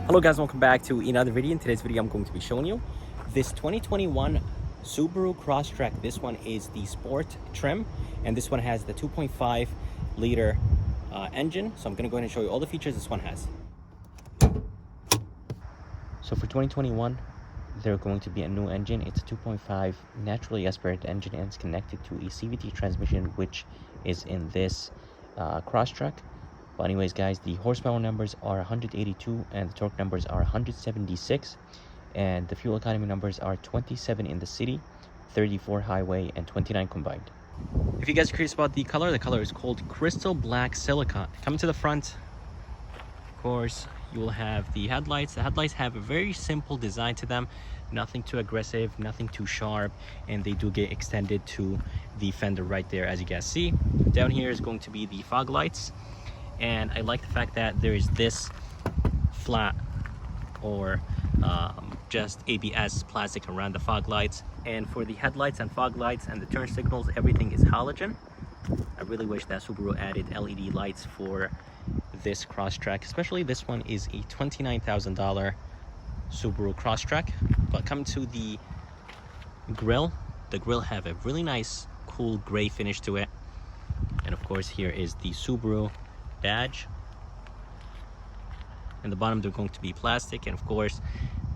Hello guys, welcome back to another video. In today's video I'm going to be showing you this 2021 Subaru Crosstrek. This one is the sport trim and this one has the 2.5 liter engine. So I'm going to go ahead and show you all the features this one has. So for 2021 there's going to be a new engine. It's a 2.5 naturally aspirated engine and it's connected to a CVT transmission, which is in this Crosstrek. But anyways guys, the horsepower numbers are 182 and the torque numbers are 176, and the fuel economy numbers are 27 in the city, 34 highway, and 29 combined. If you guys are curious about the color is called Crystal Black Silicon. Coming to the front, of course, you will have the headlights. The headlights have a very simple design to them, nothing too aggressive, nothing too sharp, and they do get extended to the fender right there, as you guys see. Down here is going to be the fog lights. And I like the fact that there is this flat or just ABS plastic around the fog lights. And for the headlights and fog lights and the turn signals, everything is halogen. I really wish that Subaru added LED lights for this Crosstrek, especially this one is a $29,000 Subaru Crosstrek. But coming to the grill have a really nice cool gray finish to it. And of course here is the Subaru badge. In the bottom they're going to be plastic, and of course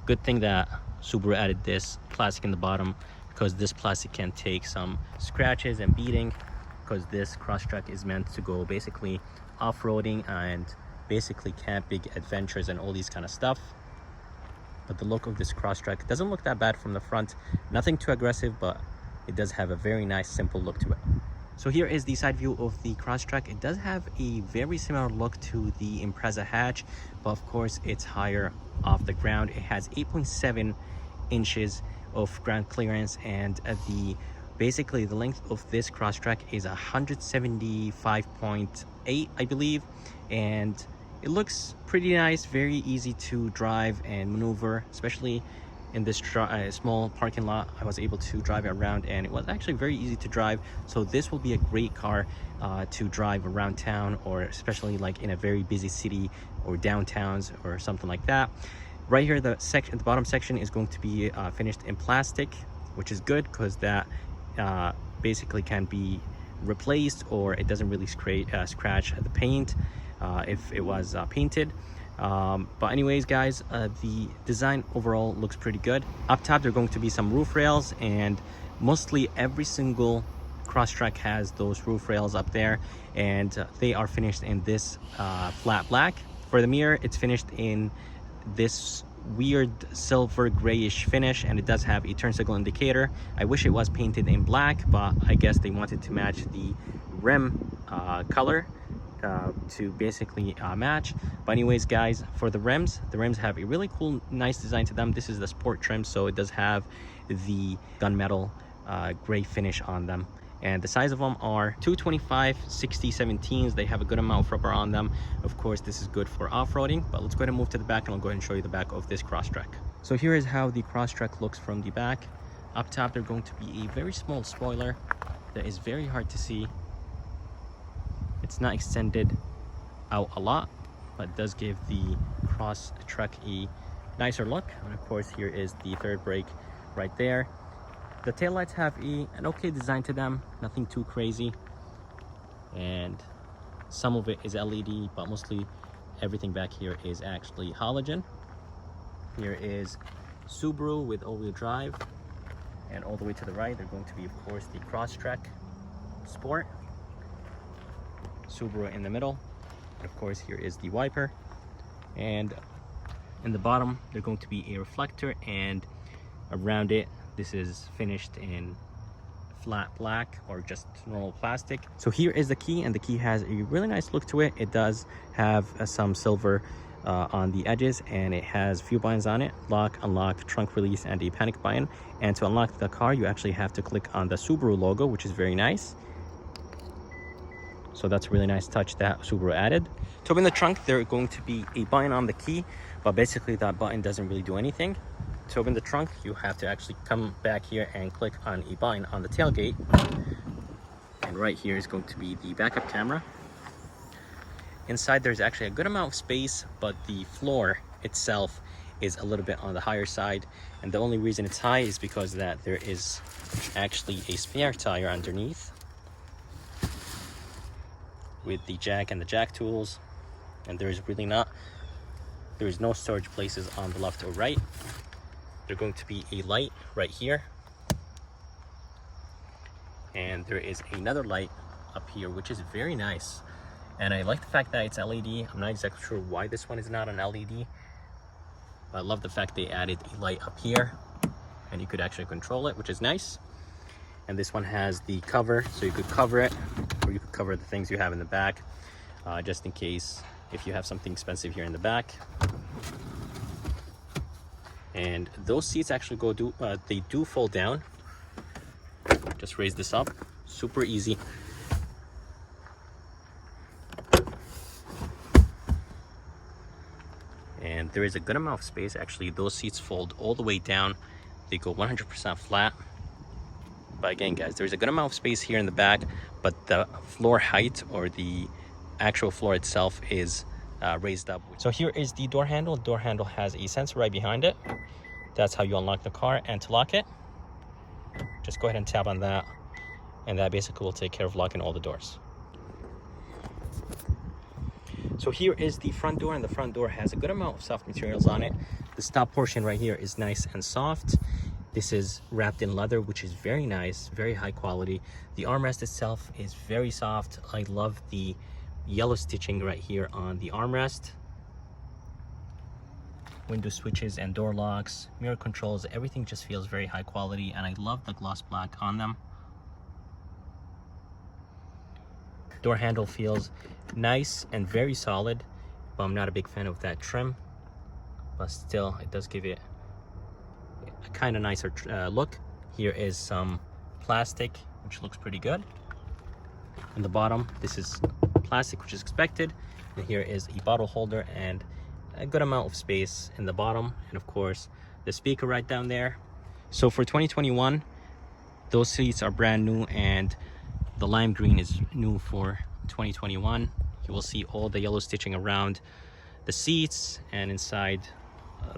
good thing that Subaru added this plastic in the bottom, because this plastic can take some scratches and beating, because this Crosstrek is meant to go basically off-roading and basically camping adventures and all these kind of stuff. But the look of this Crosstrek doesn't look that bad from the front, nothing too aggressive, but it does have a very nice simple look to it. So here is the side view of the Crosstrek. It does have a very similar look to the Impreza hatch, but of course it's higher off the ground. It has 8.7 inches of ground clearance, and basically the length of this Crosstrek is 175.8, I believe, and it looks pretty nice, very easy to drive and maneuver, especially in this small parking lot. I was able to drive it around and it was actually very easy to drive. So this will be a great car to drive around town, or especially like in a very busy city or downtowns or something like that. Right here, the bottom section is going to be finished in plastic, which is good because that basically can be replaced, or it doesn't really scratch the paint if it was painted. But anyways guys, the design overall looks pretty good. Up top there are going to be some roof rails, and mostly every single Crosstrek has those roof rails up there, and they are finished in this flat black. For the mirror, it's finished in this weird silver grayish finish, and it does have a turn signal indicator. I wish it was painted in black, but I guess they wanted to match the rim color to basically match. But anyways guys, for the rims have a really cool nice design to them. This is the sport trim, so it does have the gunmetal gray finish on them, and the size of them are 225 60/17s. They have a good amount of rubber on them. Of course this is good for off-roading. But let's go ahead and move to the back and I'll go ahead and show you the back of this Crosstrek. So here is how the Crosstrek looks from the back. Up top there's going to be a very small spoiler that is very hard to see. It's not extended out a lot, but it does give the Crosstrek a nicer look. And of course here is the third brake right there. The taillights have an okay design to them, nothing too crazy, and some of it is LED, but mostly everything back here is actually halogen. Here is Subaru with all-wheel drive, and all the way to the right they're going to be of course the Crosstrek Sport, Subaru in the middle, and of course here is the wiper, and in the bottom there's going to be a reflector, and around it this is finished in flat black or just normal plastic. So here is the key, and the key has a really nice look to it. It does have some silver on the edges, and it has a few buttons on it: lock, unlock, trunk release, and a panic button. And to unlock the car you actually have to click on the Subaru logo, which is very nice. So that's a really nice touch that Subaru added. To open the trunk, there's going to be a button on the key, but basically that button doesn't really do anything. To open the trunk, you have to actually come back here and click on a button on the tailgate. And right here is going to be the backup camera. Inside there's actually a good amount of space, but the floor itself is a little bit on the higher side, and the only reason it's high is because that there is actually a spare tire underneath with the jack and the jack tools, and there is no storage places on the left or right. There's going to be a light right here, and there is another light up here, which is very nice, and I like the fact that it's LED. I'm not exactly sure why this one is not an LED, but I love the fact they added a light up here and you could actually control it, which is nice. And this one has the cover, so you could cover it, or you could cover the things you have in the back, just in case if you have something expensive here in the back. And those seats actually they do fold down. Just raise this up, super easy. And there is a good amount of space. Actually, those seats fold all the way down. They go 100% flat. But again, guys, there's a good amount of space here in the back, but the floor height, or the actual floor itself, is raised up. So here is the door handle. The door handle has a sensor right behind it. That's how you unlock the car. And to lock it, just go ahead and tap on that, and that basically will take care of locking all the doors. So here is the front door, and the front door has a good amount of soft materials on it. The stop portion right here is nice and soft. This is wrapped in leather, which is very nice, very high quality. The armrest itself is very soft. I love the yellow stitching right here on the armrest. Window switches and door locks, mirror controls, everything just feels very high quality, and I love the gloss black on them. Door handle feels nice and very solid, but I'm not a big fan of that trim, but still it does give it a kind of nicer look. Here is some plastic, which looks pretty good. On the bottom, this is plastic, which is expected. And here is a bottle holder and a good amount of space in the bottom, and of course the speaker right down there. So for 2021, those seats are brand new, and the lime green is new for 2021. You will see all the yellow stitching around the seats and inside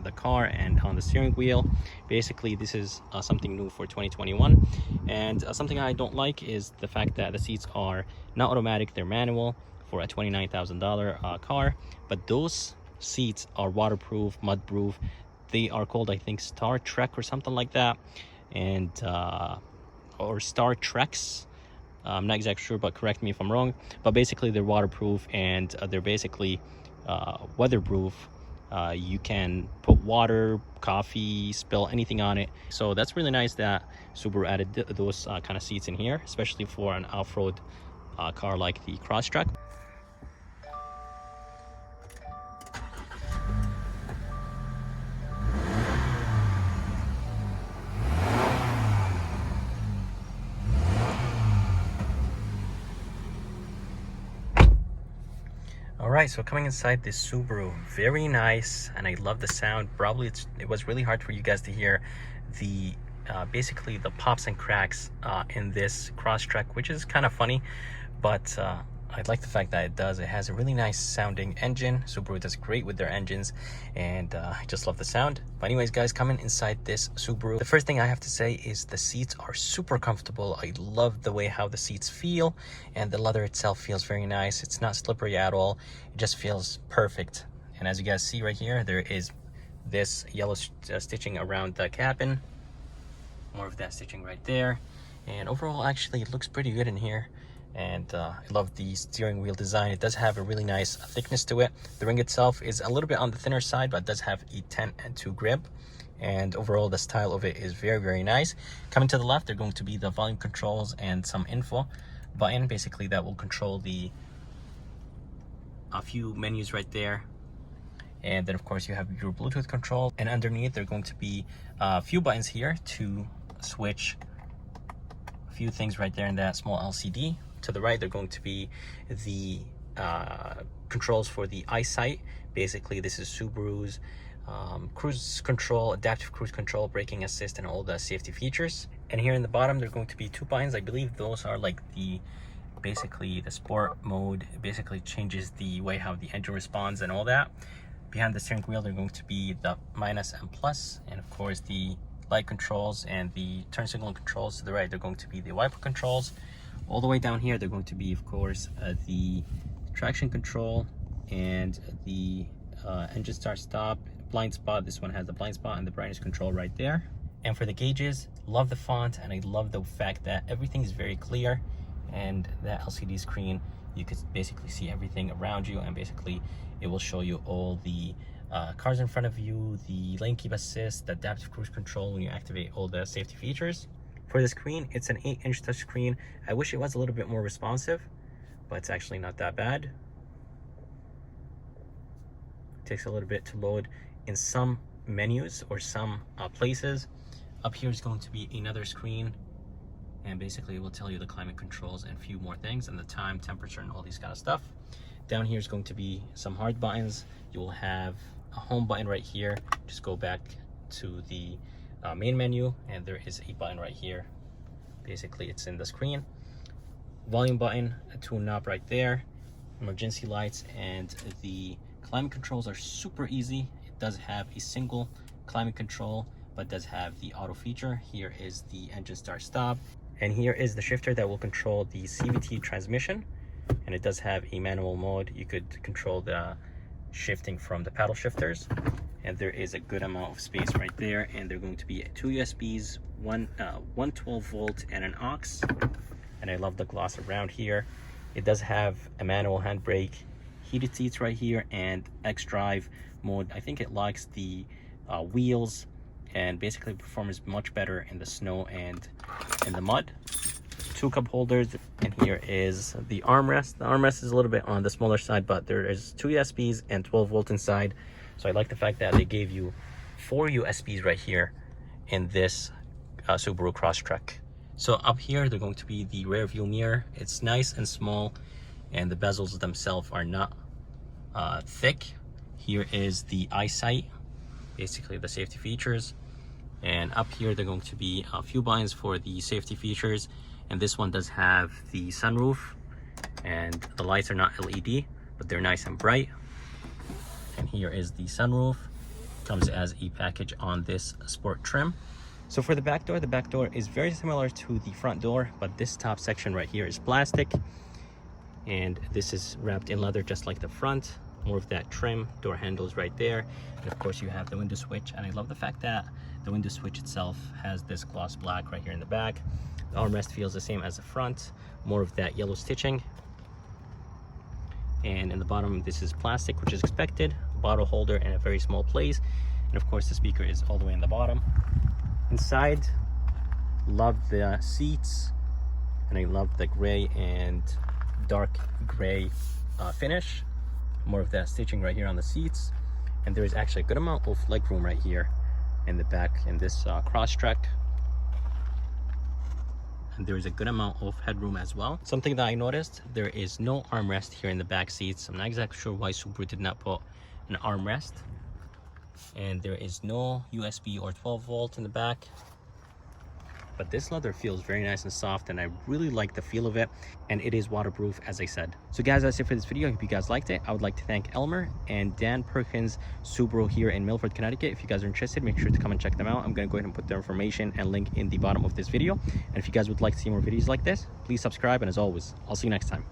the car and on the steering wheel. Basically, this is something new for 2021. And something I don't like is the fact that the seats are not automatic, they're manual for a $29,000 car. But those seats are waterproof, mudproof. They are called, I think, Star Trek or something like that, and or Star Treks. I'm not exactly sure, but correct me if I'm wrong. But basically, they're waterproof, and they're basically weatherproof. You can put water, coffee, spill anything on it. So that's really nice that Subaru added those kind of seats in here, especially for an off-road car like the Crosstrek. Alright, so coming inside this Subaru, very nice, and I love the sound. Probably it was really hard for you guys to hear the basically the pops and cracks in this Crosstrek, which is kind of funny, but I like the fact that it has a really nice sounding engine. Subaru does great with their engines, and I just love the sound. But anyways, guys, coming inside this Subaru, the first thing I have to say is the seats are super comfortable. I love the way how the seats feel, and the leather itself feels very nice. It's not slippery at all. It just feels perfect. And as you guys see right here, there is this yellow stitching around the cabin. More of that stitching right there. And overall, actually, it looks pretty good in here. And I love the steering wheel design. It does have a really nice thickness to it. The ring itself is a little bit on the thinner side, but it does have a 10-2 grip. And overall, the style of it is very, very nice. Coming to the left, they're going to be the volume controls and some info button. Basically, that will control a few menus right there. And then, of course, you have your Bluetooth control. And underneath, there are going to be a few buttons here to switch a few things right there in that small LCD. To the right, they're going to be the controls for the eyesight. Basically, this is Subaru's cruise control, adaptive cruise control, braking assist, and all the safety features. And here in the bottom, there are going to be two buttons. I believe those are like basically the sport mode. It basically changes the way how the engine responds and all that. Behind the steering wheel, they're going to be the minus and plus, and of course the light controls and the turn signal controls. To the right, they're going to be the wiper controls. All the way down here, they're going to be, of course, the traction control and the engine start stop, blind spot. This one has the blind spot and the brightness control right there. And for the gauges, love the font, and I love the fact that everything is very clear, and that LCD screen, you could basically see everything around you, and basically it will show you all the cars in front of you, the lane keep assist, the adaptive cruise control when you activate all the safety features. For the screen, it's an 8-inch touch screen. I wish it was a little bit more responsive, but it's actually not that bad. It takes a little bit to load in some menus or some places. Up here is going to be another screen, and basically it will tell you the climate controls and a few more things, and the time, temperature, and all these kind of stuff. Down here is going to be some hard buttons. You will have a home button right here. Just go back to the main menu, and there is a button right here. Basically it's in the screen. Volume button, a tune knob right there, emergency lights, and the climate controls are super easy. It does have a single climate control, but does have the auto feature. Here is the engine start stop, and here is the shifter that will control the CVT transmission, and it does have a manual mode. You could control the shifting from the paddle shifters, and there is a good amount of space right there. And they're going to be 2 USBs, one 12 volt and an aux. And I love the gloss around here. It does have a manual handbrake, heated seats right here, and X drive mode. I think it locks the wheels, and basically performs much better in the snow and in the mud. 2 cup holders, and here is the armrest. The armrest is a little bit on the smaller side, but there is 2 USBs and 12 volt inside. So I like the fact that they gave you 4 USBs right here in this Subaru Crosstrek. So up here, they're going to be the rear view mirror. It's nice and small, and the bezels themselves are not thick. Here is the eyesight, basically the safety features. And up here, they're going to be a few buttons for the safety features. And this one does have the sunroof, and the lights are not LED, but they're nice and bright. And here is the sunroof. Comes as a package on this sport trim. So for the back door is very similar to the front door, but this top section right here is plastic, and this is wrapped in leather just like the front. More of that trim, door handles right there, and of course you have the window switch. And I love the fact that the window switch itself has this gloss black right here in the back. The armrest feels the same as the front, more of that yellow stitching. And in the bottom, this is plastic, which is expected. Bottle holder and a very small place, and of course the speaker is all the way in the bottom. Inside, love the seats, and I love the gray and dark gray finish. More of that stitching right here on the seats, and there is actually a good amount of leg room right here in the back in this Crosstrek, and there is a good amount of headroom as well. Something that I noticed, there is no armrest here in the back seats. I'm not exactly sure why Subaru did not put an armrest, and there is no USB or 12 volt in the back. But this leather feels very nice and soft, and I really like the feel of it, and it is waterproof, as I said. So guys, that's it for this video. I hope you guys liked it. I would like to thank Elmer and Dan Perkins Subaru here in Milford, Connecticut. If you guys are interested, make sure to come and check them out. I'm going to go ahead and put their information and link in the bottom of this video. And if you guys would like to see more videos like this, please subscribe, and as always, I'll see you next time.